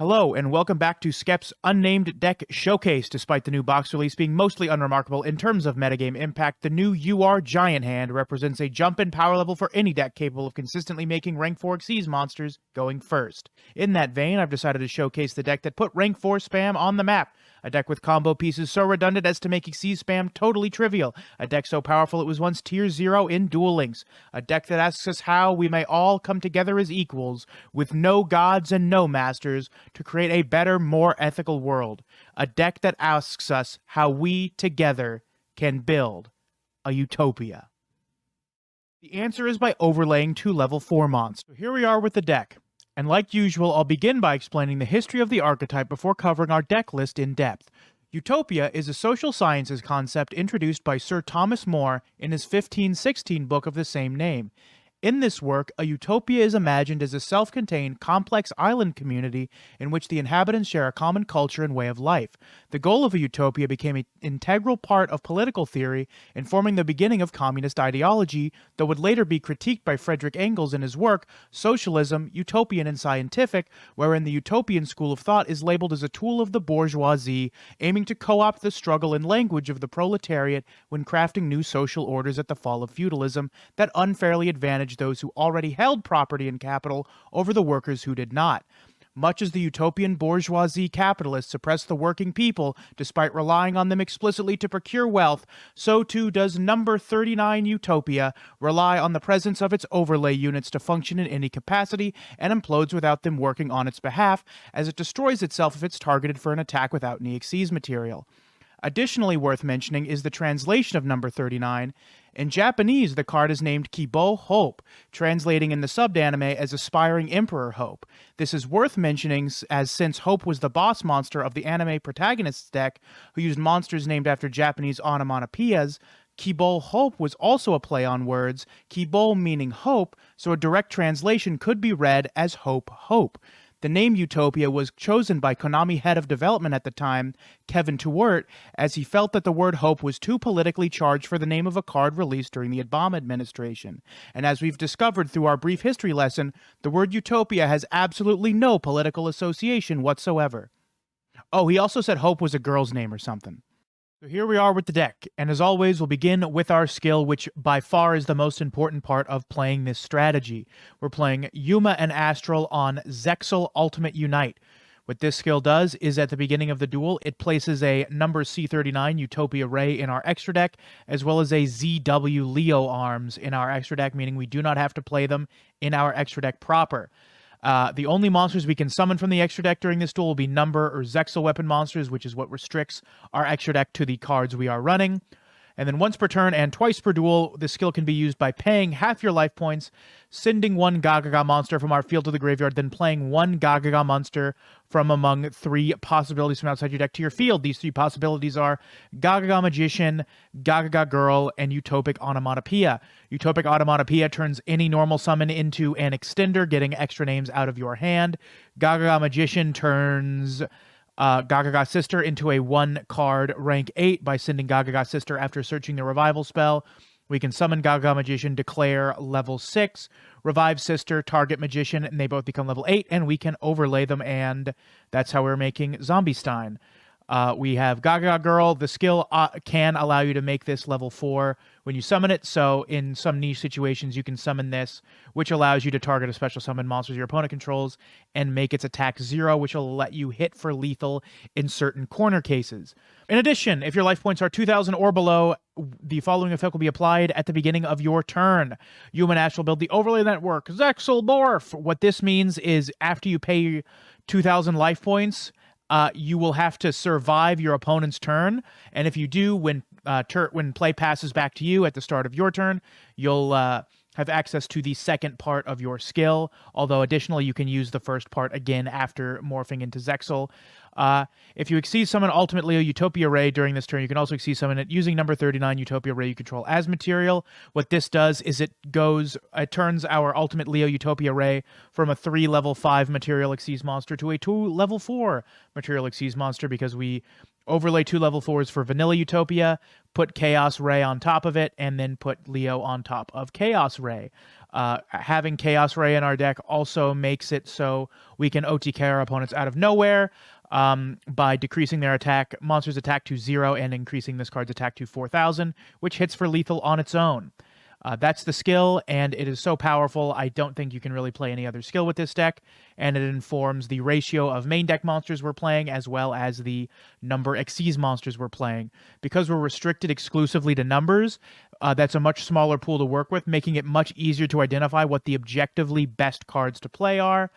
Hello, and welcome back to Skep's Unnamed Deck Showcase. Despite the new box release being mostly unremarkable in terms of metagame impact, the new UR Giant Hand represents a jump in power level for any deck capable of consistently making rank 4 Xyz monsters going first. In that vein, I've decided to showcase the deck that put rank 4 spam on the map. A deck with combo pieces so redundant as to make Xyz spam totally trivial. A deck so powerful it was once tier 0 in Duel Links. A deck that asks us how we may all come together as equals, with no gods and no masters, to create a better, more ethical world. A deck that asks us how we together can build a utopia. The answer is by overlaying 2 level 4 monsters. So here we are with the deck. And like usual, I'll begin by explaining the history of the archetype before covering our deck list in depth. Utopia is a social sciences concept introduced by Sir Thomas More in his 1516 book of the same name. In this work, a utopia is imagined as a self-contained, complex island community in which the inhabitants share a common culture and way of life. The goal of a utopia became an integral part of political theory, informing the beginning of communist ideology, though would later be critiqued by Friedrich Engels in his work, Socialism, Utopian and Scientific, wherein the utopian school of thought is labeled as a tool of the bourgeoisie, aiming to co-opt the struggle and language of the proletariat when crafting new social orders at the fall of feudalism that unfairly advantaged those who already held property and capital over the workers who did not. Much as the utopian bourgeoisie capitalists suppress the working people despite relying on them explicitly to procure wealth, so too does number 39 Utopia rely on the presence of its overlay units to function in any capacity and implodes without them working on its behalf, as it destroys itself if it's targeted for an attack without any Xyz material. Additionally worth mentioning is the translation of number 39. In Japanese, the card is named Kibo Hope, translating in the subanime as Aspiring Emperor Hope. This is worth mentioning as since Hope was the boss monster of the anime protagonist's deck, who used monsters named after Japanese onomatopoeias, Kibo Hope was also a play on words, Kibo meaning hope, so a direct translation could be read as Hope Hope. The name Utopia was chosen by Konami head of development at the time, Kevin Tuert, as he felt that the word hope was too politically charged for the name of a card released during the Obama administration. And as we've discovered through our brief history lesson, the word Utopia has absolutely no political association whatsoever. Oh, he also said hope was a girl's name or something. So here we are with the deck, and as always, we'll begin with our skill, which by far is the most important part of playing this strategy. We're playing Yuma and Astral on Zexal Ultimate Unite. What this skill does is at the beginning of the duel, it places a number C39 Utopia Ray in our extra deck, as well as a ZW Leo Arms in our extra deck, meaning we do not have to play them in our extra deck proper. The only monsters we can summon from the extra deck during this duel will be number or Zexal weapon monsters, which is what restricts our extra deck to the cards we are running. And then once per turn and twice per duel, this skill can be used by paying half your life points, sending one Gagaga monster from our field to the graveyard, then playing one Gagaga monster from among 3 possibilities from outside your deck to your field. These 3 possibilities are Gagaga Magician, Gagaga Girl, and Utopic Onomatopoeia. Utopic Onomatopoeia turns any normal summon into an extender, getting extra names out of your hand. Gagaga Magician turns Gagaga Sister into a 1-card rank 8 by sending Gagaga Sister after searching the revival spell. We can summon Gagaga Magician, declare level 6, revive Sister, target Magician, and they both become level 8, and we can overlay them, and that's how we're making Zombie Stein. We have Gagaga Girl. The skill can allow you to make this level 4 when you summon it, so in some niche situations you can summon this, which allows you to target a special summon monsters your opponent controls and make its attack 0, which will let you hit for lethal in certain corner cases. In addition, if your life points are 2,000 or below, the following effect will be applied at the beginning of your turn. Human Ash will build the overlay network, Zexal Morph. What this means is after you pay 2,000 life points, you will have to survive your opponent's turn, and if you do, when play passes back to you at the start of your turn, you'll have access to the second part of your skill, although additionally you can use the first part again after morphing into Zexal. If you Xyz summon Ultimate Leo Utopia Ray during this turn, you can also Xyz summon it using number 39 Utopia Ray you control as material. What this does is it turns our Ultimate Leo Utopia Ray from a 3 level 5 material Xyz monster to a 2 level 4 material Xyz monster, because we overlay 2 level 4s for Vanilla Utopia, put Chaos Ray on top of it, and then put Leo on top of Chaos Ray. Having Chaos Ray in our deck also makes it so we can OTK our opponents out of nowhere by decreasing their monster's attack to 0 and increasing this card's attack to 4,000, which hits for lethal on its own. That's the skill, and it is so powerful, I don't think you can really play any other skill with this deck, and it informs the ratio of main deck monsters we're playing, as well as the number Xyz monsters we're playing. Because we're restricted exclusively to numbers, that's a much smaller pool to work with, making it much easier to identify what the objectively best cards to play are,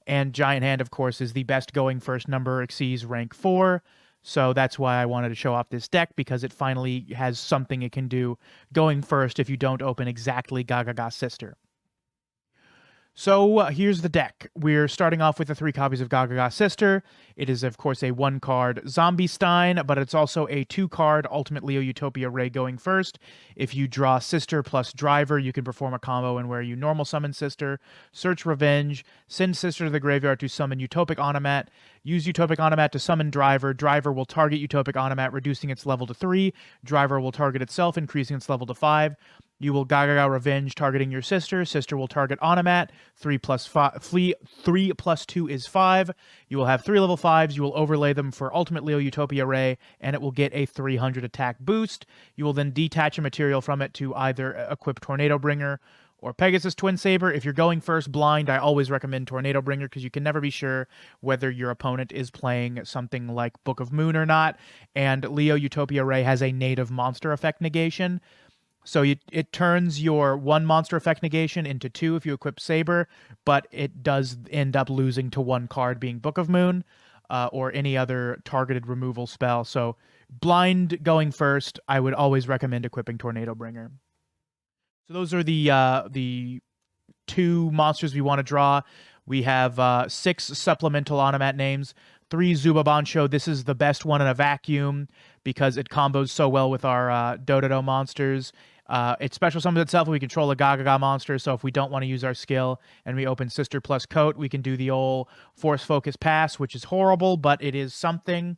and Giant Hand, of course, is the best going first number Xyz rank 4, so that's why I wanted to show off this deck, because it finally has something it can do going first if you don't open exactly Gagaga Sister. So here's the deck. We're starting off with the 3 copies of Gagaga Sister. It is, of course, a 1-card Zombie Stein, but it's also a 2-card Ultimate Leo Utopia Ray going first. If you draw Sister plus Driver, you can perform a combo in where you normal summon Sister, search Revenge, send Sister to the graveyard to summon Utopic Onomat, use Utopic Onomat to summon Driver. Driver will target Utopic Onomat, reducing its level to 3. Driver will target itself, increasing its level to 5. You will Gagaga Revenge, targeting your sister. Sister will target Onomat. 3 plus 2 is 5. You will have 3 level 5s. You will overlay them for Ultimate Leo Utopia Ray, and it will get a 300 attack boost. You will then detach a material from it to either equip Tornado Bringer or Pegasus Twin Saber. If you're going first blind, I always recommend Tornado Bringer, because you can never be sure whether your opponent is playing something like Book of Moon or not, and Leo Utopia Ray has a native monster effect negation. So it turns your 1 monster effect negation into 2 if you equip Saber, but it does end up losing to 1 card, being Book of Moon, or any other targeted removal spell. So blind going first, I would always recommend equipping Tornado Bringer. So those are the 2 monsters we want to draw. We have 6 supplemental Onomat names, 3 Zubabancho. This is the best one in a vacuum because it combos so well with our Dododo monsters. It special summons itself and we control a Gagaga monster, so if we don't want to use our skill and we open Sister plus Coat, we can do the old Force Focus Pass, which is horrible, but it is something.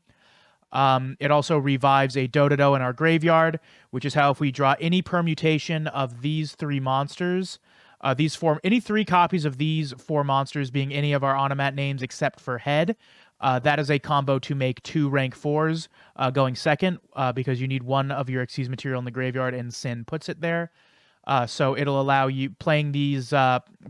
It also revives a Dododo in our graveyard, which is how if we draw any permutation of these 3 monsters, any 3 copies of these 4 monsters being any of our Onomat names except for Head, that is a combo to make 2 rank 4s going second, because you need 1 of your Xyz material in the graveyard and Sin puts it there. So it'll allow you, playing these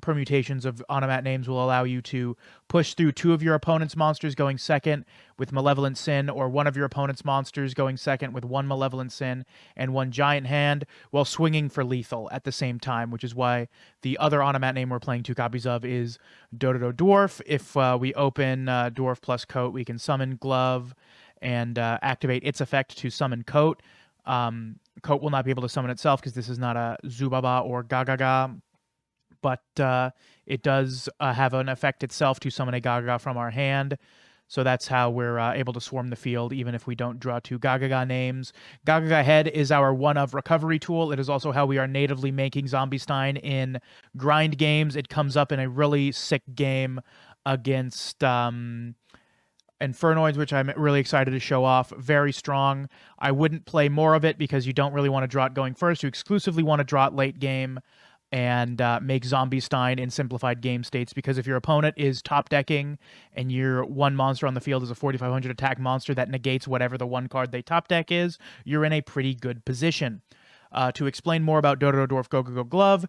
permutations of Onomat names will allow you to push through 2 of your opponent's monsters going second with Malevolent Sin, or 1 of your opponent's monsters going second with 1 Malevolent Sin and 1 Giant Hand, while swinging for lethal at the same time, which is why the other Onomat name we're playing 2 copies of is Dododo Dwarf. If we open Dwarf plus Coat, we can summon Glove and activate its effect to summon Coat. Coat will not be able to summon itself because this is not a Zubaba or Gagaga, but it does have an effect itself to summon a Gagaga from our hand. So that's how we're able to swarm the field, even if we don't draw 2 Gagaga names. Gagaga Head is our 1-of recovery tool. It is also how we are natively making Zombie Stein in grind games. It comes up in a really sick game against Infernoids, which I'm really excited to show off. Very strong. I wouldn't play more of it because you don't really want to draw it going first. You exclusively want to draw it late game and make Zombie Stein in simplified game states, because if your opponent is top decking and your 1 monster on the field is a 4,500 attack monster that negates whatever the 1 card they top deck is, you're in a pretty good position. To explain more about Dododo Dwarf Go-Go-Go Glove,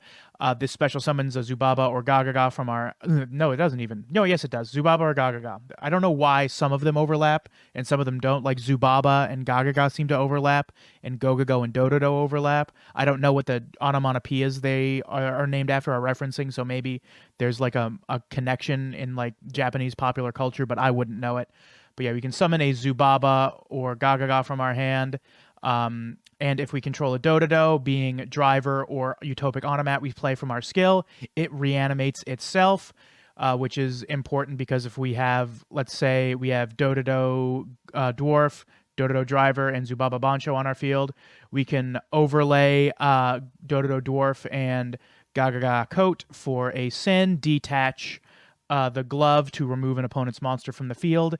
this special summons a Zubaba or Gagaga from our... No, it doesn't even. No, yes, it does. Zubaba or Gagaga. I don't know why some of them overlap and some of them don't. Like Zubaba and Gagaga seem to overlap, and Go-Go-Go and Dododo overlap. I don't know what the onomatopoeias they are named after are referencing, so maybe there's like a connection in like Japanese popular culture, but I wouldn't know it. But yeah, we can summon a Zubaba or Gagaga from our hand. And if we control a Dododo, being Driver or Utopic Onomat we play from our skill, it reanimates itself, which is important because if we have, let's say we have Dododo Dwarf, Dododo Driver, and Zubaba Bancho on our field, we can overlay Dododo Dwarf and Gagaga Coat for a Sin, detach the glove to remove an opponent's monster from the field.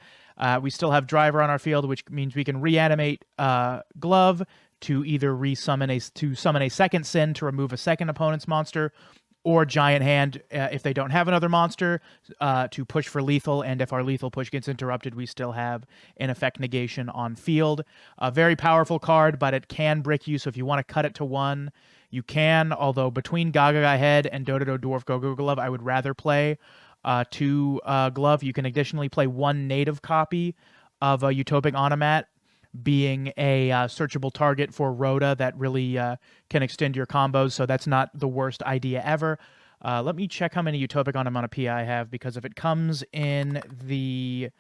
We still have driver on our field, which means we can reanimate glove to either summon a second sin to remove a second opponent's monster, or giant hand if they don't have another monster to push for lethal. And if our lethal push gets interrupted, we still have an effect negation on field. A very powerful card, but it can brick you. So if you want to cut it to 1, you can. Although between Gaga Head and Dodo Dwarf Go-Go Glove, I would rather play 2 glove. You can additionally play 1 native copy of a Utopic Onomat, being a searchable target for Rhoda that really can extend your combos, so that's not the worst idea ever. Let me check how many Utopic Onomatopoeia I have, because if it comes in the...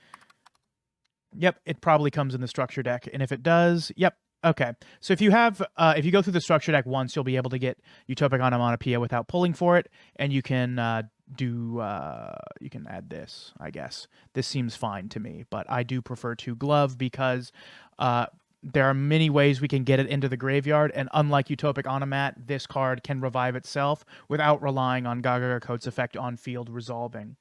Yep, it probably comes in the structure deck, and if it does, yep, okay. So if you have, if you go through the structure deck once, you'll be able to get Utopic Onomatopoeia without pulling for it, and you can you can add this, I guess. This seems fine to me, but I do prefer 2 glove because there are many ways we can get it into the graveyard, and unlike Utopic Onomat, this card can revive itself without relying on Gaga Coat's effect on field resolving.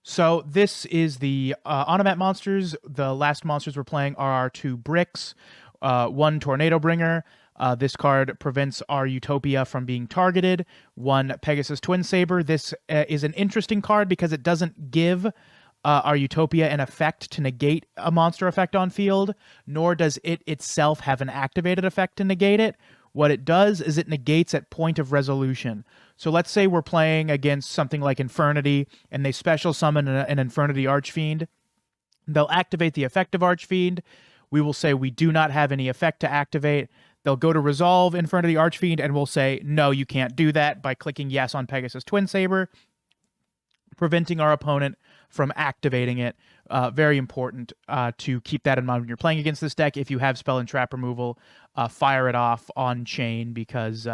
So this is the Onomat monsters. The last monsters we're playing are our 2 bricks, 1 Tornado Bringer. This card prevents our Utopia from being targeted. 1 Pegasus Twin Saber. This is an interesting card because it doesn't give our Utopia an effect to negate a monster effect on field, nor does it itself have an activated effect to negate it. What it does is it negates at point of resolution. So let's say we're playing against something like Infernity, and they special summon an Infernity Archfiend. They'll activate the effect of Archfiend. We will say we do not have any effect to activate. They'll go to resolve Infernity Archfiend, and we'll say, no, you can't do that, by clicking yes on Pegasus Twin Saber, preventing our opponent from activating it. Very important to keep that in mind when you're playing against this deck. If you have spell and trap removal, fire it off on chain, because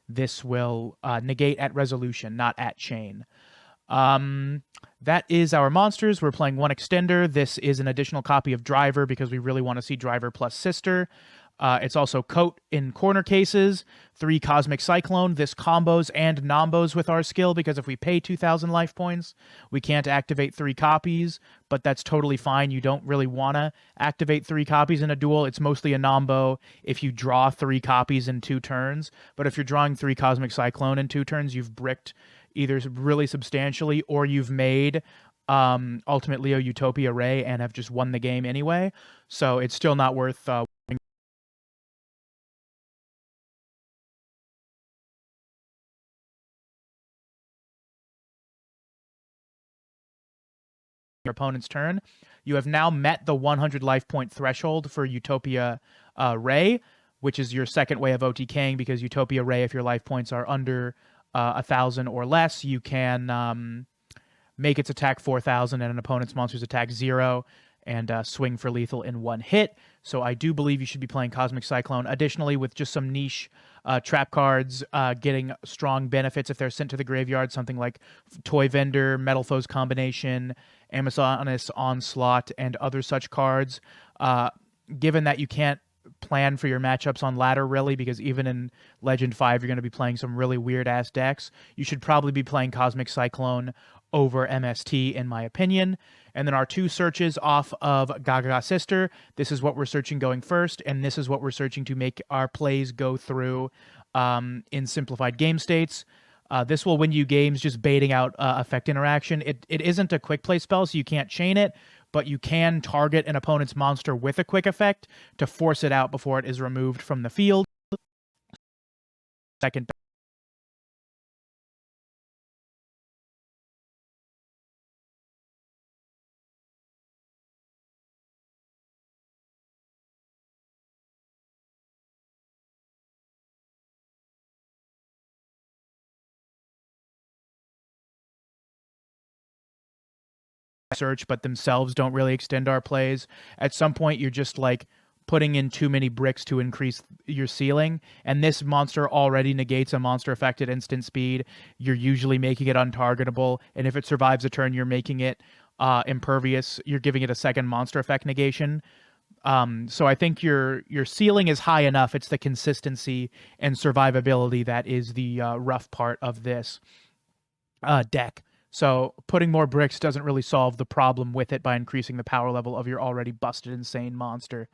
this will negate at resolution, not at chain. That is our monsters. We're playing 1 extender. This is an additional copy of Driver because we really want to see Driver plus Sister. It's also Coat in corner cases. 3 Cosmic Cyclone. This combos and nombos with our skill, because if we pay 2,000 life points, we can't activate 3 copies, but that's totally fine. You don't really want to activate 3 copies in a duel. It's mostly a nombo if you draw 3 copies in 2 turns, but if you're drawing 3 Cosmic Cyclone in 2 turns, you've bricked either really substantially, or you've made Ultimate Leo Utopia Ray and have just won the game anyway. So it's still not worth your opponent's turn. You have now met the 100 life point threshold for Utopia Ray, which is your second way of OTKing, because Utopia Ray, if your life points are under 1,000 or less, you can make its attack 4,000 and an opponent's monster's attack 0, and swing for lethal in 1 hit. So I do believe you should be playing Cosmic Cyclone. Additionally, with just some niche trap cards getting strong benefits if they're sent to the graveyard, something like Toy Vendor, Metal Foes Combination, Amazoness Onslaught, and other such cards. Given that you can't plan for your matchups on ladder, really, because even in Legend 5 you're going to be playing some really weird-ass decks, you should probably be playing Cosmic Cyclone over MST, in my opinion. And then our 2 searches off of Gaga Sister. This is what we're searching going first, and this is what we're searching to make our plays go through in simplified game states. This will win you games just baiting out effect interaction. It isn't a quick play spell, so you can't chain it, but you can target an opponent's monster with a quick effect to force it out before it is removed from the field. Second search, but themselves don't really extend our plays. At some point, you're just like putting in too many bricks to increase your ceiling, and this monster already negates a monster effect at instant speed. You're usually making it untargetable, and if it survives a turn, you're making it impervious. You're giving it a second monster effect negation. So I think your ceiling is high enough. It's the consistency and survivability that is the rough part of this deck. So putting more bricks doesn't really solve the problem with it by increasing the power level of your already busted insane monster.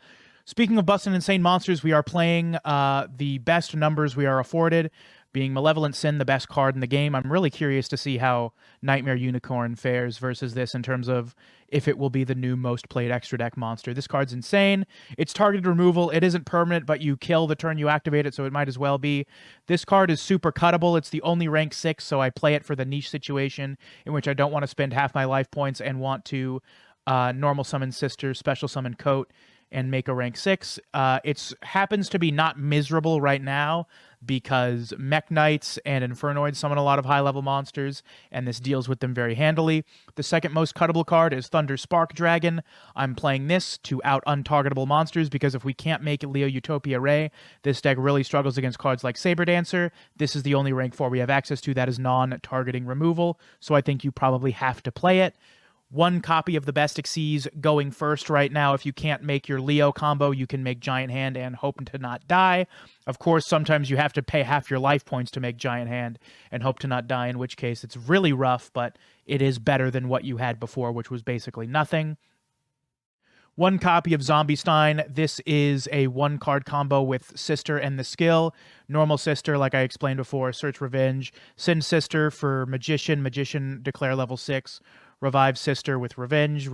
Speaking of busted insane monsters, we are playing the best numbers we are afforded, being Malevolent Sin, the best card in the game. I'm really curious to see how Nightmare Unicorn fares versus this in terms of if it will be the new most played extra deck monster. This card's insane. It's targeted removal. It isn't permanent, but you kill the turn you activate it, so it might as well be. This card is super cuttable. It's the only rank 6, so I play it for the niche situation in which I don't want to spend half my life points and want to normal summon Sister, special summon Coat, and make a rank 6. It happens to be not miserable right now because Mech Knights and Infernoids summon a lot of high-level monsters, and this deals with them very handily. The second most cuttable card is Thunder Spark Dragon. I'm playing this to out untargetable monsters because if we can't make Leo Utopia Ray, this deck really struggles against cards like Saber Dancer. This is the only rank 4 we have access to that is non-targeting removal, so I think you probably have to play it. One copy of the best Xyz going first right now. If you can't make your Leo combo, you can make Giant Hand and hope to not die. Of course, sometimes you have to pay half your life points to make Giant Hand and hope to not die, in which case it's really rough, but it is better than what you had before, which was basically nothing. One copy of Zombie Stein. This is a 1-card combo with Sister and the skill. Normal Sister, like I explained before, Search Revenge. Send Sister for Magician. Magician, declare level 6. Revive Sister with Revenge.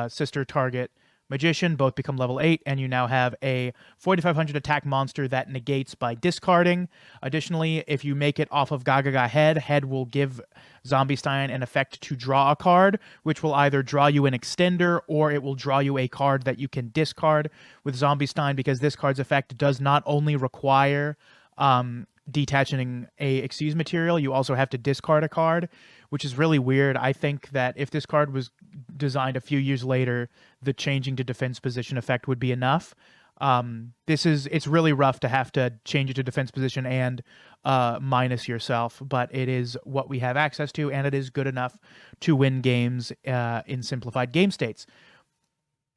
Sister target Magician. Both become level 8, and you now have a 4,500 attack monster that negates by discarding. Additionally, if you make it off of Gagaga Head, Head will give Zombie Stein an effect to draw a card, which will either draw you an extender or it will draw you a card that you can discard with Zombie Stein, because this card's effect does not only require detaching a Xyz material, you also have to discard a card, which is really weird. I think that if this card was designed a few years later, the changing to defense position effect would be enough. It's really rough to have to change it to defense position and minus yourself, but it is what we have access to, and it is good enough to win games in simplified game states.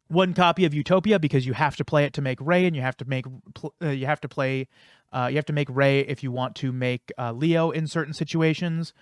One copy of Utopia, because you have to play it to make Ray, and you have to make Ray if you want to make Leo in certain situations.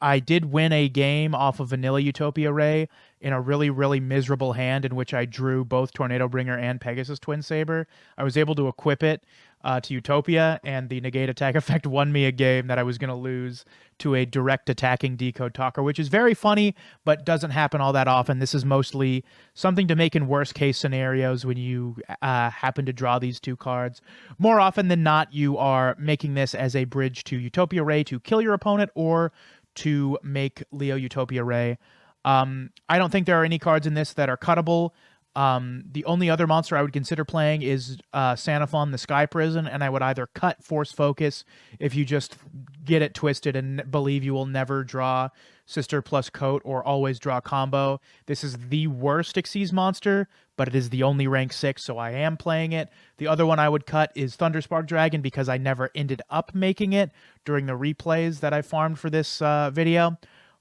I did win a game off of Vanilla Utopia Ray in a really, really miserable hand in which I drew both Tornado Bringer and Pegasus Twin Saber. I was able to equip it to Utopia, and the negate attack effect won me a game that I was going to lose to a direct attacking Decode Talker, which is very funny, but doesn't happen all that often. This is mostly something to make in worst case scenarios when you happen to draw these two cards. More often than not, you are making this as a bridge to Utopia Ray to kill your opponent or to make Leo Utopia Ray. I don't think there are any cards in this that are cuttable. The only other monster I would consider playing is Xanathon the Sky Prison, and I would either cut Force Focus if you just get it twisted and believe you will never draw Sister plus Coat or always draw combo. This is the worst Xyz monster, but it is the only rank 6, so I am playing it. The other one I would cut is Thunderspark Dragon because I never ended up making it during the replays that I farmed for this video.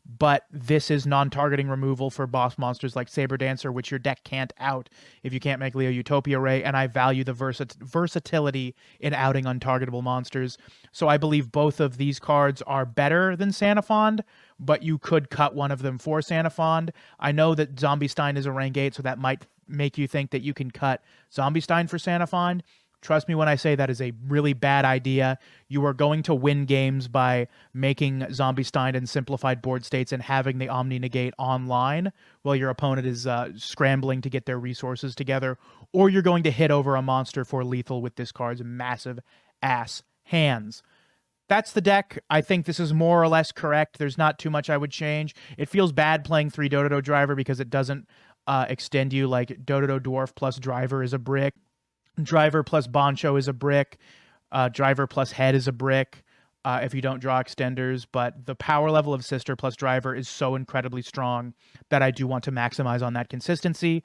But this is non-targeting removal for boss monsters like Saber Dancer, which your deck can't out if you can't make Leo Utopia Ray, and I value the versatility in outing untargetable monsters. So I believe both of these cards are better than Xanathon, but you could cut one of them for Xanathon. I know that Zombie Stein is a rank 8, so that might make you think that you can cut Zombie Stein for Xanathon. Trust me when I say that is a really bad idea. You are going to win games by making Zombie Stein in simplified board states and having the Omni Negate online while your opponent is scrambling to get their resources together, or you're going to hit over a monster for lethal with this card's massive ass hands. That's the deck. I think this is more or less correct. There's not too much I would change. It feels bad playing 3 Dododo Driver because it doesn't extend you. Like Dododo Dwarf plus Driver is a brick. Driver plus Boncho is a brick. Driver plus Head is a brick if you don't draw extenders. But the power level of Sister plus Driver is so incredibly strong that I do want to maximize on that consistency.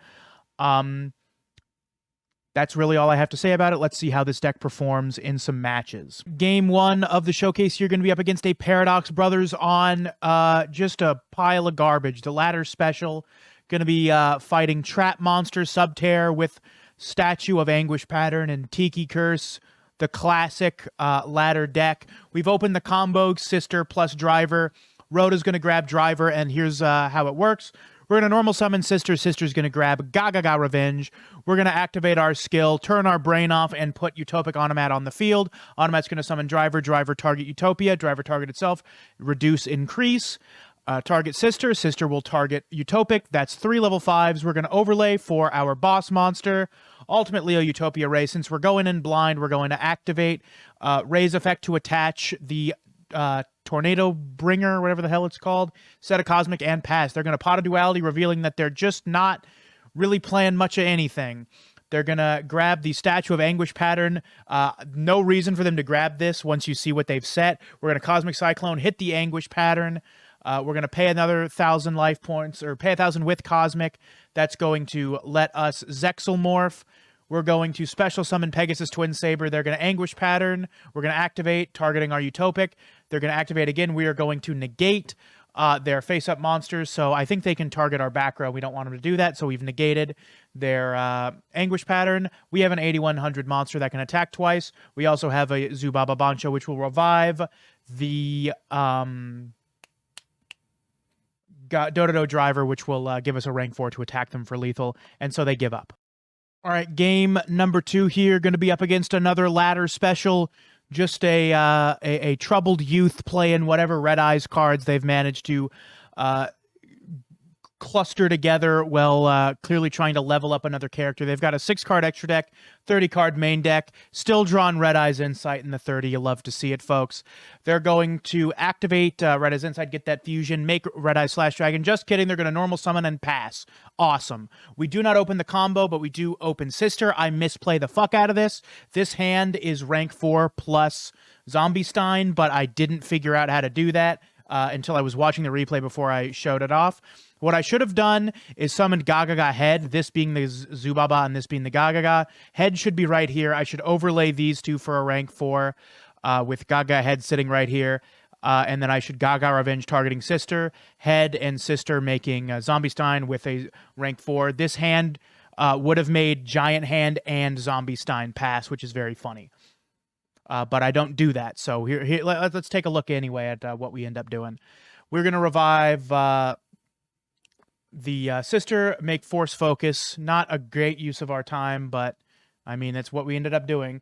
That's really all I have to say about it. Let's see how this deck performs in some matches. Game 1 of the showcase, you're going to be up against a Paradox Brothers on just a pile of garbage. The ladder special, going to be fighting Trap Monster Subterror with Statue of Anguish Pattern and Tiki Curse, the classic ladder deck. We've opened the combo Sister plus Driver Rhoda's going to grab Driver, and here's how it works. We're going to normal summon Sister. Sister's going to grab Gaga Revenge. We're going to activate our skill, turn our brain off, and put Utopic Automat on the field. Automat's going to summon Driver. Driver target Utopia. Driver target itself. Reduce, increase. Target Sister. Sister will target Utopic. That's 3 level 5s. We're going to overlay for our boss monster. Ultimately, a Utopia Ray. Since we're going in blind, we're going to activate Ray's effect to attach the Tornado Bringer, whatever the hell it's called, set a Cosmic, and pass. They're going to pot a duality, revealing that they're just not really playing much of anything. They're going to grab the Statue of Anguish pattern. No reason for them to grab this once you see what they've set. We're going to Cosmic Cyclone, hit the Anguish pattern. We're going to pay another 1,000 life points, or pay 1,000 with Cosmic. That's going to let us Zexalmorph. We're going to special summon Pegasus Twin Saber. They're going to Anguish pattern. We're going to activate, targeting our Utopic. They're going to activate again. We are going to negate their face-up monsters. So I think they can target our back row. We don't want them to do that. So we've negated their Anguish pattern. We have an 8100 monster that can attack twice. We also have a Zubaba Bancho, which will revive the Dododo Driver, which will give us a rank 4 to attack them for lethal. And so they give up. All right, game number 2 here, going to be up against another ladder special. Just a troubled youth playing whatever Red Eyes cards they've managed to cluster together while clearly trying to level up another character. They've got a 6-card extra deck, 30-card main deck, still drawing Red Eyes Insight in the 30. You love to see it, folks. They're going to activate Red Eyes Insight, get that fusion, make Red Eyes Slash Dragon. Just kidding, they're going to normal summon and pass. Awesome. We do not open the combo, but we do open Sister. I misplay the fuck out of this. This hand is rank 4 plus Zombie Stein, but I didn't figure out how to do that until I was watching the replay before I showed it off. What I should have done is summoned Gaga Head, this being the Zubaba and this being the Gaga. Head should be right here. I should overlay these two for a rank 4 with Gaga Head sitting right here. And then I should Gaga Revenge targeting Sister, Head and Sister making Zombie Stein with a rank 4. This hand would have made Giant Hand and Zombie Stein pass, which is very funny. But I don't do that. So here let's take a look anyway at what we end up doing. We're going to revive the Sister, make Force Focus. Not a great use of our time, but I mean, that's what we ended up doing.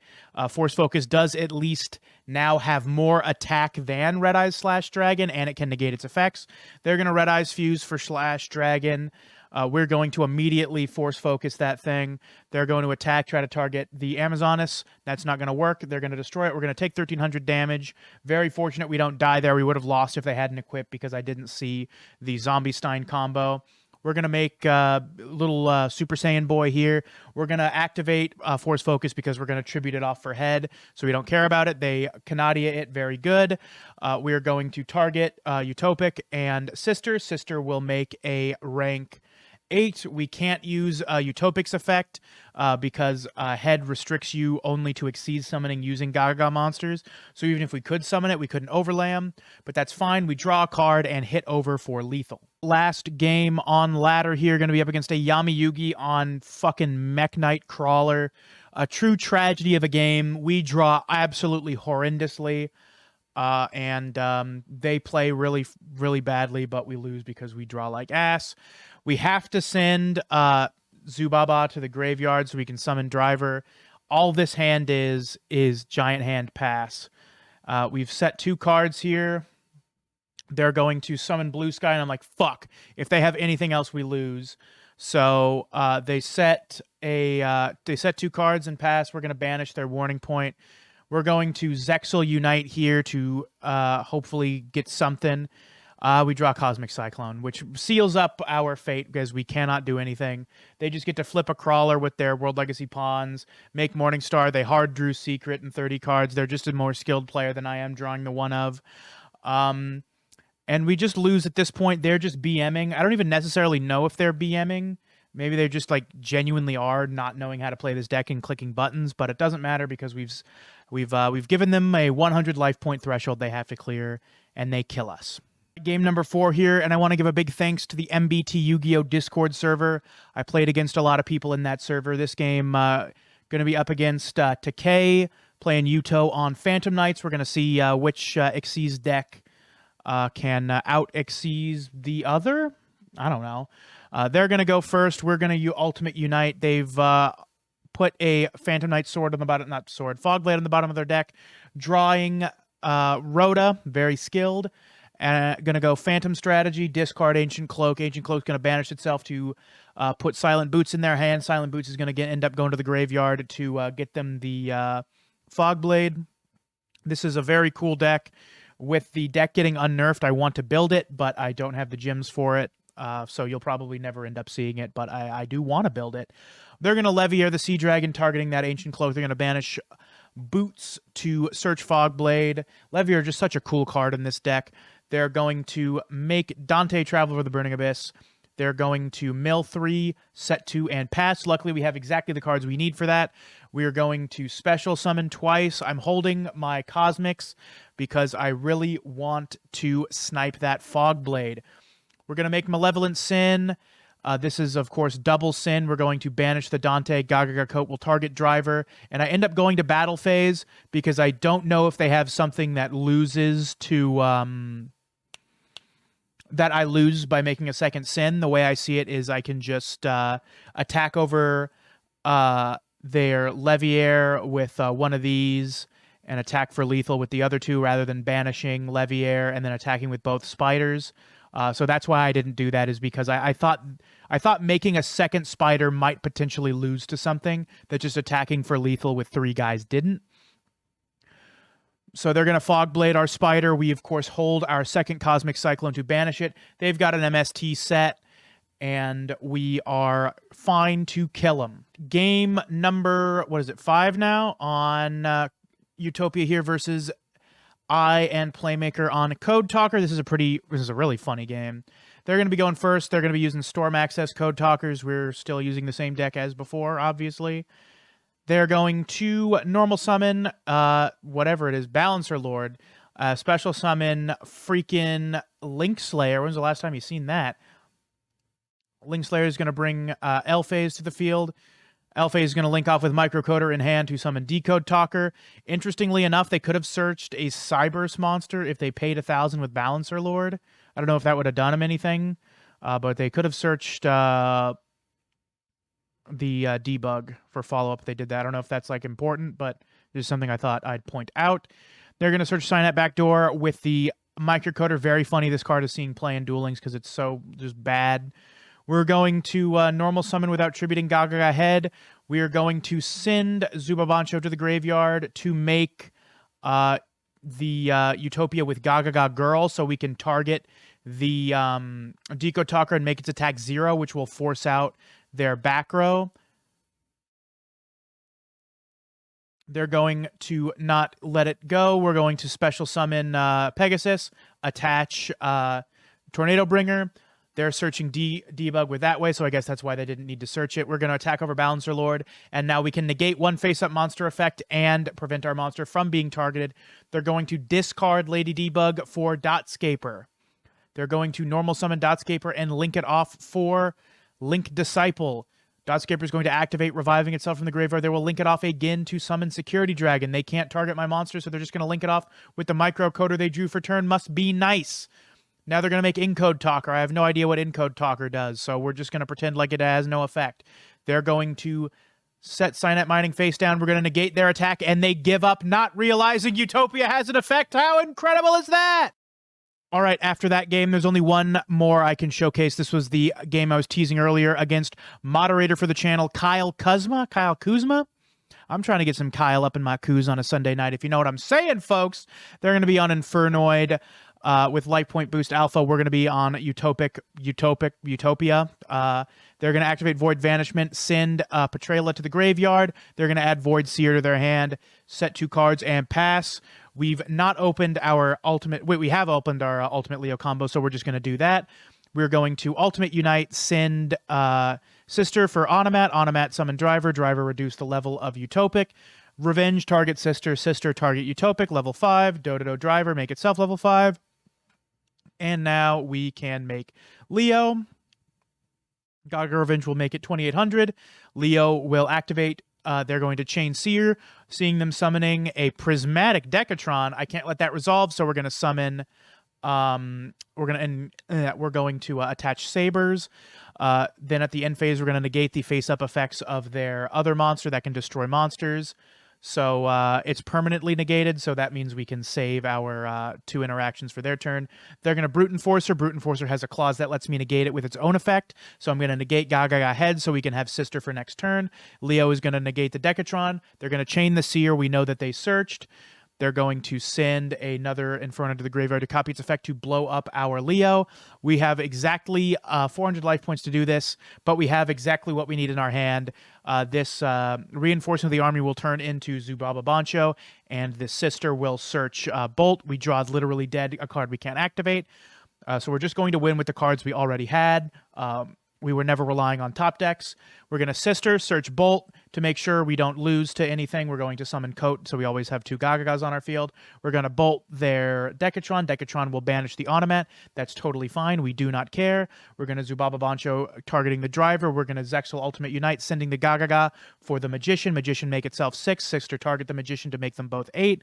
Force Focus does at least now have more attack than Red Eyes Slash Dragon, and it can negate its effects. They're going to Red Eyes Fuse for Slash Dragon. We're going to immediately Force Focus that thing. They're going to attack, try to target the Amazoness. That's not going to work. They're going to destroy it. We're going to take 1,300 damage. Very fortunate we don't die there. We would have lost if they hadn't equipped because I didn't see the Zombie Stein combo. We're going to make little Super Saiyan Boy here. We're going to activate Force Focus because we're going to tribute it off for Head, so we don't care about it. They Canadia it very good. We are going to target Utopic and Sister. Sister will make a rank 8. We can't use Utopic's effect because Head restricts you only to exceed summoning using Gaga monsters. So even if we could summon it, we couldn't overlay them. But that's fine. We draw a card and hit over for lethal. Last game on ladder here, going to be up against a Yami Yugi on fucking Mech Knight Crawler. A true tragedy of a game. We draw absolutely horrendously. And they play really, really badly, but we lose because we draw like ass. We have to send Zubaba to the graveyard so we can summon Driver. All this hand is Giant Hand pass. We've set 2 cards here. They're going to summon Blue Sky, and I'm like, fuck. If they have anything else, we lose. So they set 2 cards and pass. We're going to banish their Warning Point. We're going to Zexal Unite here to hopefully get something. We draw Cosmic Cyclone, which seals up our fate because we cannot do anything. They just get to flip a Crawler with their World Legacy pawns, make Morningstar. They hard drew Secret and 30 cards. They're just a more skilled player than I am, drawing the one of. And we just lose at this point. They're just BMing. I don't even necessarily know if they're BMing. Maybe they just like genuinely are not knowing how to play this deck and clicking buttons, but it doesn't matter because we've given them a 100 life point threshold they have to clear, and they kill us. Game number 4 here, and I want to give a big thanks to the MBT Yu-Gi-Oh! Discord server. I played against a lot of people in that server. This game going to be up against Takei, playing Yuto on Phantom Knights. We're going to see which Xyz deck can out-exceed the other. I don't know. They're going to go first. We're going to Ultimate Unite. They've put a Phantom Knight sword on the bottom, not sword, Fogblade on the bottom of their deck, drawing Rhoda, very skilled. Going to go Phantom Strategy, discard Ancient Cloak. Ancient Cloak's going to banish itself to put Silent Boots in their hand. Silent Boots is going to end up going to the graveyard to get them the Fogblade. This is a very cool deck. With the deck getting unnerfed, I want to build it, but I don't have the gems for it. So you'll probably never end up seeing it, but I do want to build it. They're going to Levier the Sea Dragon, targeting that Ancient Cloak. They're going to banish Boots to search Fogblade. Levier just such a cool card in this deck. They're going to make Dante travel over the Burning Abyss. They're going to mill 3, set 2, and pass. Luckily, we have exactly the cards we need for that. We are going to special summon twice. I'm holding my Cosmics because I really want to snipe that Fogblade. We're going to make Malevolent Sin. This is, of course, double sin. We're going to banish the Dante. Gagaga Coat will target Driver. And I end up going to battle phase because I don't know if they have something that loses to... that I lose by making a second sin. The way I see it is I can just attack over their Levier with one of these and attack for lethal with the other two rather than banishing Levier and then attacking with both spiders. So that's why I didn't do that, is because I thought making a second spider might potentially lose to something that just attacking for lethal with 3 guys didn't. So they're going to Fogblade our spider. We, of course, hold our second Cosmic Cyclone to banish it. They've got an MST set, and we are fine to kill them. Game number, 5 now on Utopia here versus I and Playmaker on Code Talker. This is a really funny game. They're going to be going first. They're going to be using Storm Access Code Talkers. We're still using the same deck as before, obviously. They're going to normal summon, whatever it is, Balancer Lord. Special summon freaking Link Slayer. When's the last time you've seen that? Link Slayer is going to bring Elphase to the field. Elphase is going to link off with Microcoder in hand to summon Decode Talker. Interestingly enough, they could have searched a Cyberse monster if they paid 1,000 with Balancer Lord. I don't know if that would have done them anything, but they could have searched... the debug for follow-up. They did that. I don't know if that's like important, but this is something I thought I'd point out. They're going to search Signet Backdoor with the Microcoder. Very funny this card is seeing play in Duel Links because it's so just bad. We're going to normal summon without tributing Gagaga Head. We are going to send Zubabancho to the graveyard to make the Utopia with Gagaga Girl so we can target the Decode Talker and make its attack 0, which will force out their back row. They're going to not let it go. We're going to special summon Pegasus, attach Tornado Bringer. They're searching debug with that way, so I guess that's why they didn't need to search it. We're going to attack over Balancer Lord, and now we can negate one face-up monster effect and prevent our monster from being targeted. They're going to discard Lady Debug for Dotscaper. They're going to normal summon Dotscaper and link it off for Link Disciple. Dotscaper is going to activate, reviving itself from the graveyard. They will link it off again to summon Security Dragon. They can't target my monster, so they're just going to link it off with the Microcoder they drew for turn. Must be nice. Now they're going to make Encode Talker. I have no idea what Encode Talker does, so we're just going to pretend like it has no effect. They're going to set Signet Mining face down. We're going to negate their attack, and they give up, not realizing Utopia has an effect. How incredible is that? All right, after that game, there's only one more I can showcase. This was the game I was teasing earlier against moderator for the channel, Kyle Kuzma. I'm trying to get some Kyle up in my Kuz on a Sunday night, if you know what I'm saying, folks. They're going to be on Infernoid with Life Point Boost Alpha. We're going to be on Utopia. They're going to activate Void Vanishment, send Petrela to the graveyard. They're going to add Void Seer to their hand, set 2 cards, and pass. We've not opened our ultimate... Wait, we have opened our Ultimate Leo combo, so we're just going to do that. We're going to Ultimate Unite, send Sister for Onomat. Onomat summon Driver. Driver reduce the level of Utopic. Revenge target Sister. Sister target Utopic. Level 5. Dodo Driver make itself level 5. And now we can make Leo. Gaga Revenge will make it 2800. Leo will activate... they're going to chain Seer, seeing them summoning a Prismatic Decatron. I can't let that resolve, so we're going to summon We're going to attach sabers. Then at the end phase, we're going to negate the face-up effects of their other monster that can destroy monsters. So it's permanently negated, so that means we can save our 2 interactions for their turn. They're going to Brute Enforcer. Brute Enforcer has a clause that lets me negate it with its own effect, so I'm going to negate Gaga Head so we can have Sister for next turn. Leo is going to negate the Decatron. They're going to chain the Seer. We know that they searched. They're going to send another Inferno to the graveyard to copy its effect to blow up our Leo. We have exactly 400 life points to do this, but we have exactly what we need in our hand. This reinforcement of the army will turn into Zubaba Bancho, and the Sister will search Bolt. We draw Literally Dead, a card we can't activate. So we're just going to win with the cards we already had. We were never relying on top decks. We're going to Sister, search Bolt to make sure we don't lose to anything. We're going to summon Coat, so we always have 2 Gagagas on our field. We're going to Bolt their Decatron. Decatron will banish the Unnamed. That's totally fine. We do not care. We're going to Zubaba Bancho targeting the driver. We're going to Zexal Ultimate Unite, sending the Gagaga for the Magician. Magician make itself 6. Sister target the Magician to make them both 8.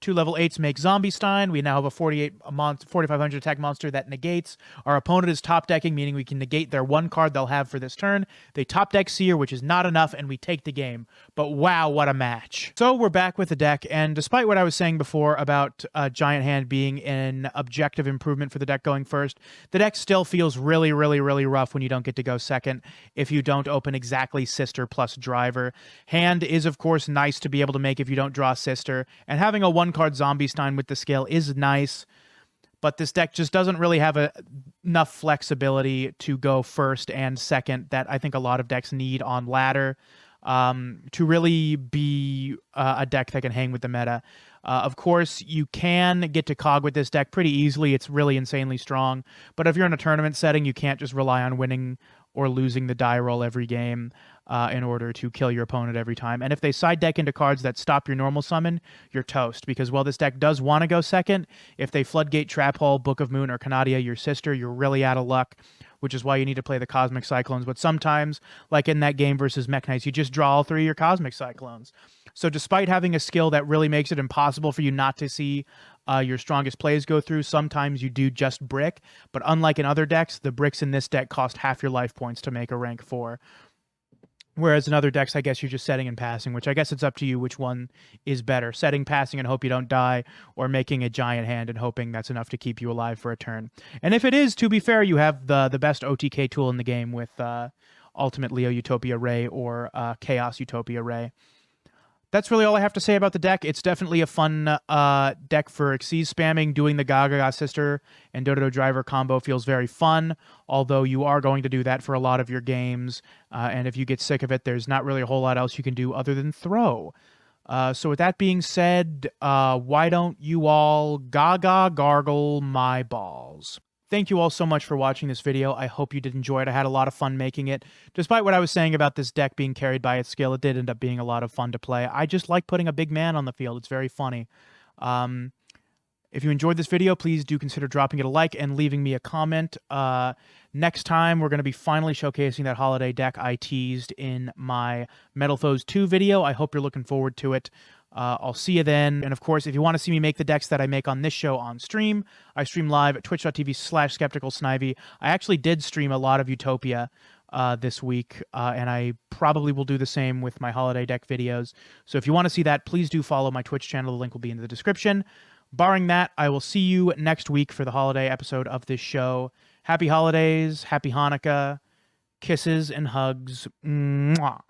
2 level 8s make Zombie Stein. We now have a 4,500 attack monster that negates. Our opponent is top decking, meaning we can negate their 1 card they'll have for this turn. They top deck Seer, which is not enough, and we take the game. But wow, what a match. So we're back with the deck, and despite what I was saying before about Giant Hand being an objective improvement for the deck going first, the deck still feels really, really, really rough when you don't get to go second if you don't open exactly Sister plus Driver. Hand is, of course, nice to be able to make if you don't draw Sister, and having a 1-card Zombie Stein with the scale is nice, but this deck just doesn't really have enough flexibility to go first and second that I think a lot of decks need on ladder to really be a deck that can hang with the meta. Of course, you can get to Cog with this deck pretty easily. It's really insanely strong, but if you're in a tournament setting, you can't just rely on winning or losing the die roll every game in order to kill your opponent every time. And if they side deck into cards that stop your normal summon, you're toast. Because while this deck does want to go second, if they Floodgate, Trap Hole, Book of Moon, or Canadia, your Sister, you're really out of luck, which is why you need to play the Cosmic Cyclones. But sometimes, like in that game versus Mech Knights, you just draw all 3 of your Cosmic Cyclones. So despite having a skill that really makes it impossible for you not to see your strongest plays go through, sometimes you do just brick. But unlike in other decks, the bricks in this deck cost half your life points to make a rank 4. Whereas in other decks, I guess you're just setting and passing, which I guess it's up to you which one is better. Setting, passing, and hope you don't die, or making a Giant Hand and hoping that's enough to keep you alive for a turn. And if it is, to be fair, you have the best OTK tool in the game with Ultimate Leo Utopia Ray or Chaos Utopia Ray. That's really all I have to say about the deck. It's definitely a fun deck for Xyz spamming. Doing the Gaga Sister and Dodo Driver combo feels very fun, although you are going to do that for a lot of your games. And if you get sick of it, there's not really a whole lot else you can do other than throw. So with that being said, why don't you all Gaga gargle my balls? Thank you all so much for watching this video. I hope you did enjoy it. I had a lot of fun making it. Despite what I was saying about this deck being carried by its skill, it did end up being a lot of fun to play. I just like putting a big man on the field. It's very funny. If you enjoyed this video, please do consider dropping it a like and leaving me a comment. Next time, we're going to be finally showcasing that holiday deck I teased in my Metal Foes 2 video. I hope you're looking forward to it. I'll see you then. And of course, if you want to see me make the decks that I make on this show on stream, I stream live at twitch.tv/skepticalsnivy. I actually did stream a lot of Utopia this week, and I probably will do the same with my holiday deck videos. So if you want to see that, please do follow my Twitch channel. The link will be in the description. Barring that, I will see you next week for the holiday episode of this show. Happy holidays, happy Hanukkah, kisses and hugs. Mwah.